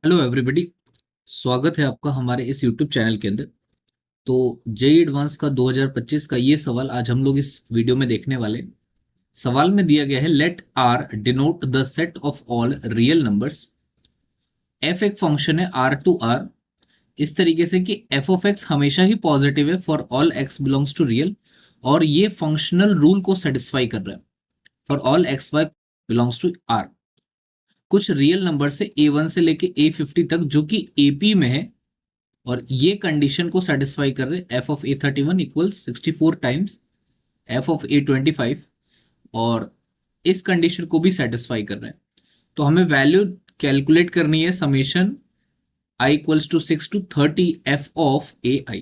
Hello everybody. स्वागत है आपका हमारे इस यूट्यूब चैनल के अंदर। तो जेई एडवांस का 2025 का ये सवाल आज हम लोग इस वीडियो में देखने वाले हैं। सवाल में दिया गया है let R denote the set of all real numbers. F एक फंक्शन है आर टू आर इस तरीके से कि एफ ऑफ एक्स हमेशा ही पॉजिटिव है for all X belongs to real, और ये फंक्शनल रूल को सेटिस्फाई कर रहा है for all X Y belongs to R. कुछ रियल नंबर से A1 से लेके A50 तक जो कि AP में है, और ये कंडीशन को सेटिस्फाई कर रहे F of A31 equals 64 times F of A25, और इस कंडीशन को भी सेटिस्फाई कर रहे हैं। तो हमें वैल्यू कैलकुलेट करनी है summation I equals to 6 to 30 F of AI।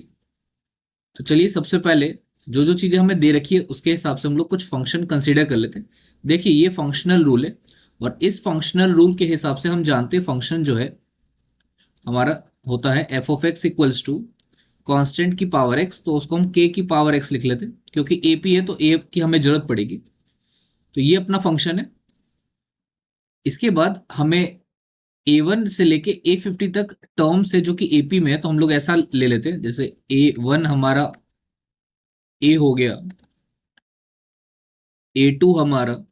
तो चलिए सबसे पहले जो जो चीजें हमें दे रखी है उसके हिसाब से हम लोग कुछ फंक्शन कंसीडर कर लेते हैं। देखिए ये फंक्शनल रूल है, और इस फंक्शनल रूल के हिसाब से हम जानते हैं फंक्शन जो है हमारा होता है F of X equals to constant की पावर एक्स, तो उसको हम के की पावर एक्स लिख लेते हैं क्योंकि ए पी है तो ए की हमें जरूरत पड़ेगी। तो ये अपना फंक्शन है। इसके बाद हमें A1 से लेके A50 तक टर्म से जो कि AP में है, तो हम लोग ऐसा ले लेते हैं जैसे A1 हमारा A हो गया, A2 हमारा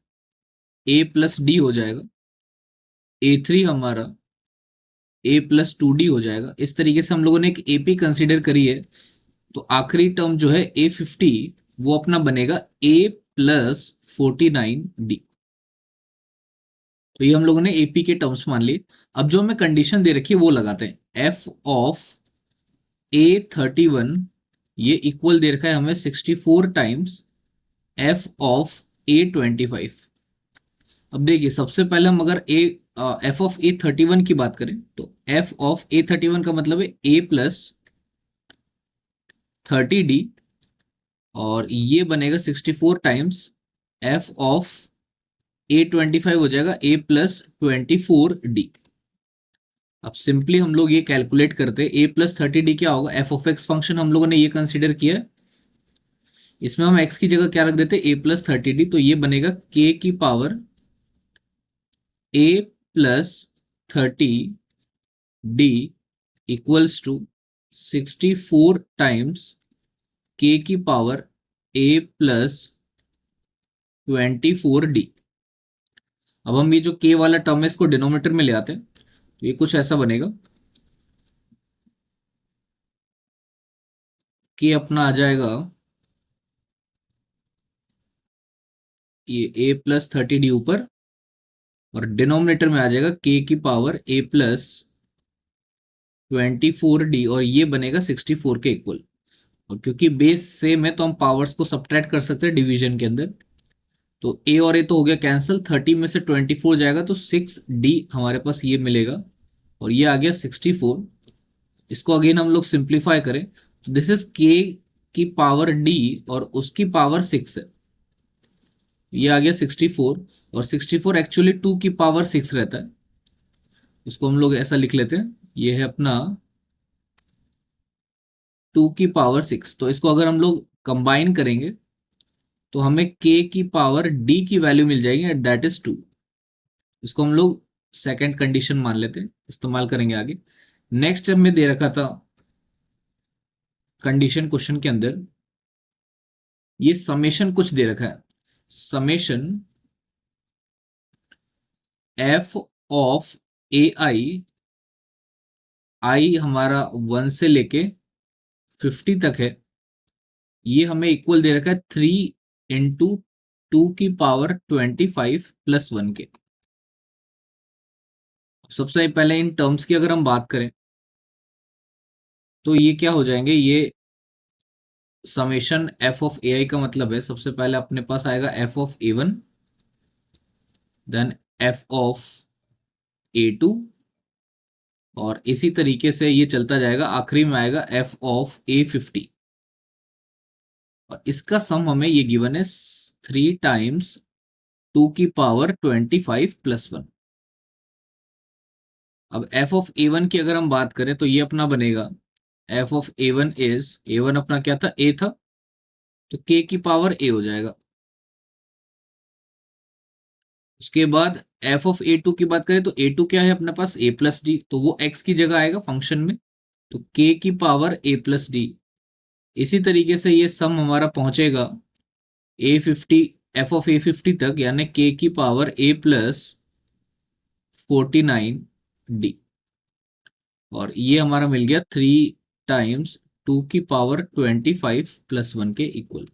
A प्लस डी हो जाएगा, A3 हमारा A+2D हो जाएगा। इस तरीके से हम लोगों ने एक AP कंसीडर करी है। तो आखिरी टर्म जो है A50 वो अपना बनेगा A+49D। तो ये हम लोगों ने AP के टर्म्स मान लिए। अब जो हमें कंडीशन दे रखी है वो लगाते हैं। एफ ऑफ A31 ये इक्वल दे रखा है हमें 64 टाइम्स एफ ऑफ A25। अब देखिए सबसे पहले हम अगर एफ ऑफ A31 की बात करें तो एफ ऑफ A31 का मतलब है A+30D, और ये बनेगा 64 टाइम्स एफ ऑफ A25 हो जाएगा A+24D। अब सिंपली हम लोग ये कैलकुलेट करते हैं A+30D क्या होगा। एफ ऑफ एक्स फंक्शन हम लोगों ने ये कंसीडर किया, इसमें हम x की जगह क्या रख देते हैं A+30D, तो ये बनेगा k की power A+30D equals to 64 times k की पावर A+24D। अब हम ये जो k वाला टर्म है इसको डिनोमिनेटर में ले आते हैं, तो ये कुछ ऐसा बनेगा k अपना आ जाएगा ये A+30D ऊपर, और डिनोमिनेटर में आ जाएगा k की पावर A+24D, और ये बनेगा 64 के इक्वल। और क्योंकि बेस सेम है तो हम पावर्स को सब्ट्रैक्ट कर सकते हैं डिवीजन के अंदर। तो a और a तो हो गया कैंसिल, 30 में से 24 जाएगा तो 6D हमारे पास ये मिलेगा, और ये आ गया 64। इसको अगेन हम लोग सिंप्लीफाई करें तो दिस इज k की पावर d और उसकी पावर 6 है, ये आ गया 64। और 64 एक्चुअली 2 की पावर 6 रहता है, इसको हम लोग ऐसा लिख लेते हैं, ये है अपना 2 की पावर 6। तो इसको अगर हम लोग कंबाइन करेंगे तो हमें k की पावर d की वैल्यू मिल जाएगी एट दैट इज 2। इसको हम लोग सेकेंड कंडीशन मान लेते हैं, इस्तेमाल करेंगे आगे। नेक्स्ट हमें दे रखा था कंडीशन क्वेश्चन के अंदर, ये समेशन कुछ दे रखा है। समेशन एफ ऑफ आई हमारा 1 से लेके 50 तक है, ये हमें इक्वल दे रखा है 3 × 2 की पावर 25 + 1 के। सबसे पहले इन टर्म्स की अगर हम बात करें तो ये क्या हो जाएंगे, ये summation F of A I का मतलब है सबसे पहले अपने पास आएगा F of A1, then F of A2, और इसी तरीके से ये चलता जाएगा, आखिरी में आएगा एफ ऑफ A50। और इसका सम हमें ये गिवन है 3 × 2 की पावर 25 + 1। अब एफ ऑफ A1 की अगर हम बात करें तो ये अपना बनेगा F of A1 is, A1 अपना क्या था, A था, तो k की पावर a हो जाएगा। उसके बाद एफ ऑफ ए टू की बात करें तो ए टू क्या है अपने पास ए प्लस डी, तो वो एक्स की जगह आएगा फंक्शन में, तो के की पावर ए प्लस डी। इसी तरीके से ये सम हमारा पहुंचेगा A50 एफ ऑफ A50 तक, यानी के की पावर ए प्लस 49D। और ये हमारा मिल गया 3 टाइम्स 2 की पावर 25 + 1 के इक्वल।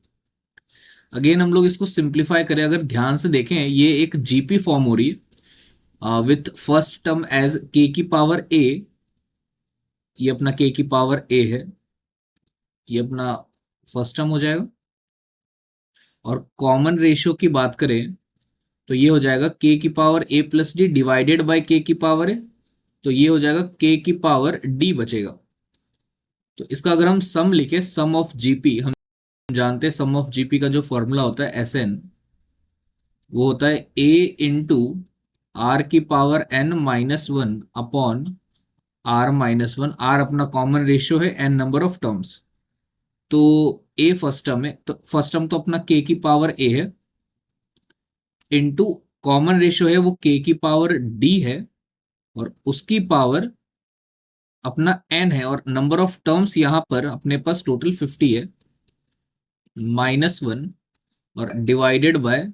अगेन हम लोग इसको सिंप्लीफाई करें, अगर ध्यान से देखें ये एक जीपी फॉर्म हो रही है विथ फर्स्ट टर्म एज के की पावर ए, ये अपना के की पावर ए है, ये अपना फर्स्ट टर्म हो जाएगा। और कॉमन रेशियो की बात करें तो ये हो जाएगा के की power A plus D divided by के की पावर ए, तो ये हो जाएगा के की पावर डी बचेगा। तो इसका अगर हम सम लिखे, सम ऑफ जीपी, हम जानते हैं सम ऑफ जीपी का जो फॉर्मूला होता है एस एन, वो होता है ए इंटू आर की power N minus one upon R minus one. R अपना कॉमन रेशियो है, एन नंबर ऑफ टर्म्स, तो ए फर्स्ट टर्म है, तो फर्स्ट टर्म तो अपना के की पावर ए है, इंटू कॉमन रेशियो है वो के की पावर डी है, और उसकी पावर अपना एन है, और नंबर ऑफ टर्म्स यहां पर अपने पास टोटल 50 है, -1, और divided by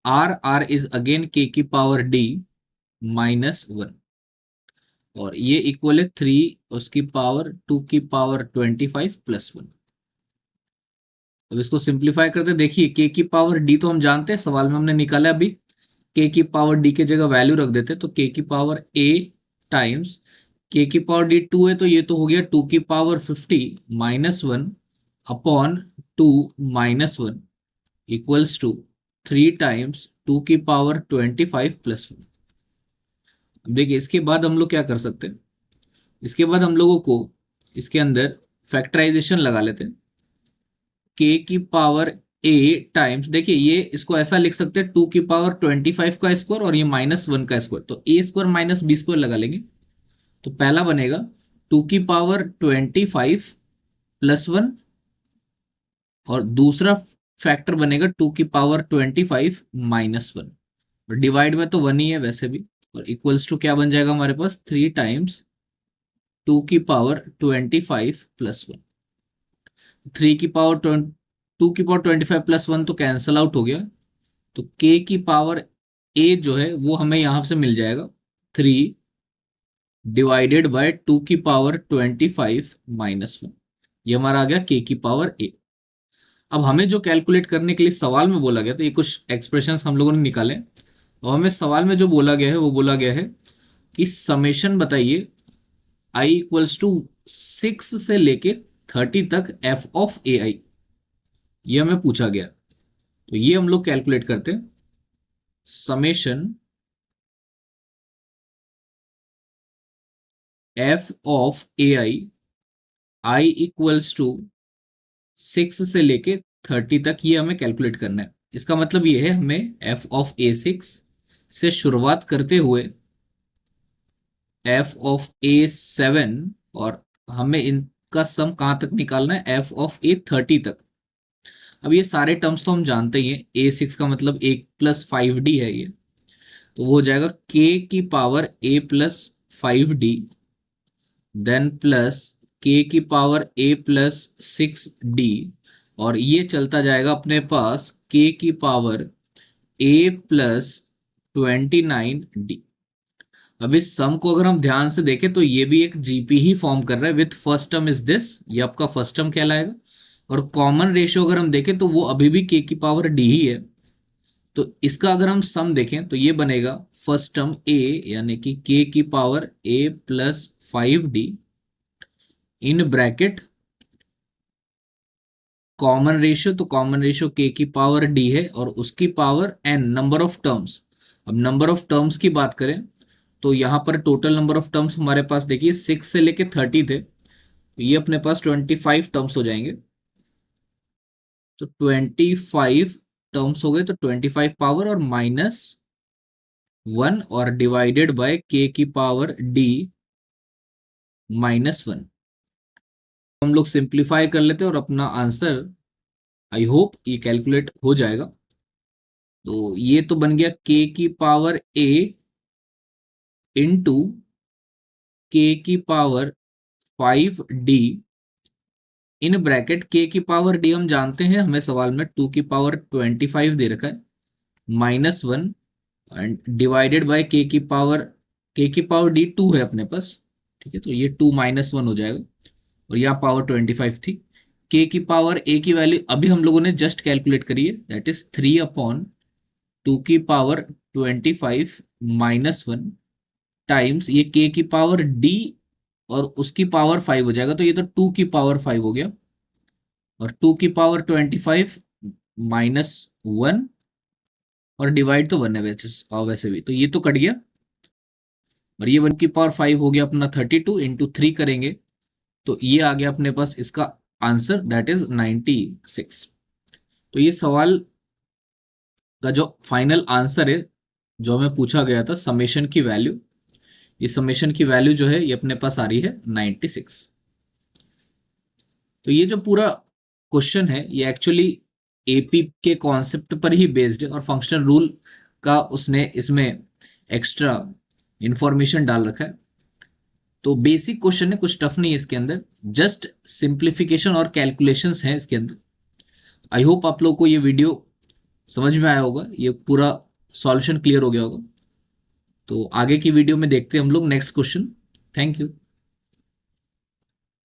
R, R is again K की पावर डी -1, और ये इक्वल है 3 उसकी पावर 2 की पावर 25 + 1। अब इसको सिंप्लीफाई करते देखिए, के की पावर डी तो हम जानते हैं, सवाल में हमने निकाला अभी, के की पावर डी के जगह वैल्यू रख देते, तो के की पावर ए टाइम्स के की पावर डी 2 है, तो ये तो हो गया 2 की power 50 -1 upon 2 -1 equals to 3 times 2 की पावर 25 + 1। देखिए इसके बाद हम लोग क्या कर सकते हैं, इसके बाद हम लोगों को इसके अंदर फैक्टराइजेशन लगा लेते हैं। के की पावर ए टाइम्स, देखिए ये इसको ऐसा लिख सकते हैं 2 की पावर 25 का स्क्वायर और ये -1 का स्क्वायर, तो ए स्क्वायर माइनस बी स्क्वायर लगा लेंगे। तो पहला बनेगा 2 की पावर 25 + 1, और दूसरा फैक्टर बनेगा 2 की पावर 25 -1, और डिवाइड में तो 1 ही है वैसे भी, और इक्वल्स टू क्या बन जाएगा हमारे पास 3 टाइम्स 2 की पावर 25 + 1। 2 की पावर 25 + 1 तो कैंसल आउट हो गया, तो के की पावर ए जो है वो हमें यहां से मिल जाएगा 3 डिवाइडेड बाय 2 की पावर 25 -1, ये हमारा आ गया के की पावर ए। अब हमें जो कैलकुलेट करने के लिए सवाल में बोला गया, तो ये कुछ एक्सप्रेशंस हम लोगों ने निकाले, और हमें सवाल में जो बोला गया है वो बोला गया है कि समेशन बताइए आई इक्वल्स टू 6 से लेके 30 तक एफ ऑफ ए आई, ये हमें पूछा गया। तो ये हम लोग कैलकुलेट करते हैं, summation F of A I equals to 6 से लेके 30 तक, ये हमें कैलकुलेट करना है। इसका मतलब ये है हमें एफ ऑफ A6 से शुरुआत करते हुए एफ ऑफ A7, और हमें इनका सम कहां तक निकालना है, एफ ऑफ A30 तक। अब ये सारे टर्म्स तो हम जानते ही हैं, A6 का मतलब 1 + 5D है ये, तो वो हो जाएगा के की power A + 5D, then plus के की पावर A + 6D, और ये चलता जाएगा अपने पास के की पावर A + 29D। अब इस सम को अगर हम ध्यान से देखें तो ये भी एक जीपी ही फॉर्म कर रहा है, with first term is this, ये आपका फर्स्ट टर्म कहलाएगा। और कॉमन रेशियो अगर हम देखें तो वो अभी भी के की पावर डी ही है, तो इसका अगर हम सम देखें तो ये बनेगा फर्स्ट टर्म ए, यानी कि के की power A + 5D in bracket common ratio, तो कॉमन रेशियो के की पावर डी है और उसकी power N number of terms. अब नंबर ऑफ टर्म्स की बात करें तो यहां पर टोटल नंबर ऑफ टर्म्स हमारे पास देखिए 6 से लेके 30 थे, तो ये अपने पास 25 टर्म्स हो जाएंगे, तो 25 टर्म्स हो गए, तो 25 पावर और -1 और डिवाइडेड बाय के की पावर डी -1। हम लोग सिंप्लीफाई कर लेते हैं और अपना आंसर आई होप ये कैलकुलेट हो जाएगा। तो ये तो बन गया k की पावर a इंटू k की power 5d in bracket k की पावर d हम जानते हैं, हमें सवाल में 2 की पावर 25 दे रखा है, -1 एंड डिवाइडेड बाय k की पावर d 2 है अपने पास। ठीक है, तो ये 2 -1 हो जाएगा और यहाँ पावर 25 थी। k की पावर a की वैल्यू अभी हम लोगों ने जस्ट कैलकुलेट करी है, दैट इज 3/2 की पावर 25 -1 टाइम्स ये k की पावर d और उसकी पावर 5 हो जाएगा, तो ये तो 2 की पावर 5 हो गया और 2 की पावर 25 -1 और डिवाइड तो 1 है वैसे भी, तो ये तो कट गया और ये 1 की पावर 5 हो गया अपना 32 इंटू 3 करेंगे तो ये आ गया अपने पास इसका आंसर, दैट इज 96। तो ये सवाल का जो फाइनल आंसर है जो हमें पूछा गया था समेशन की वैल्यू, ये समेशन की वैल्यू जो है ये अपने पास आ रही है 96। तो ये जो पूरा क्वेश्चन है ये एक्चुअली एपी के कॉन्सेप्ट पर ही बेस्ड है और फंक्शनल रूल का उसने इसमें एक्स्ट्रा इंफॉर्मेशन डाल रखा है। तो बेसिक क्वेश्चन है, कुछ टफ नहीं है इसके अंदर, जस्ट सिंप्लीफिकेशन और कैलकुलेशंस हैं इसके अंदर। आई होप आप लोगों को ये वीडियो समझ में आया होगा, ये पूरा सॉल्यूशन क्लियर हो गया होगा। तो आगे की वीडियो में देखते हैं हम लोग नेक्स्ट क्वेश्चन। Thank you.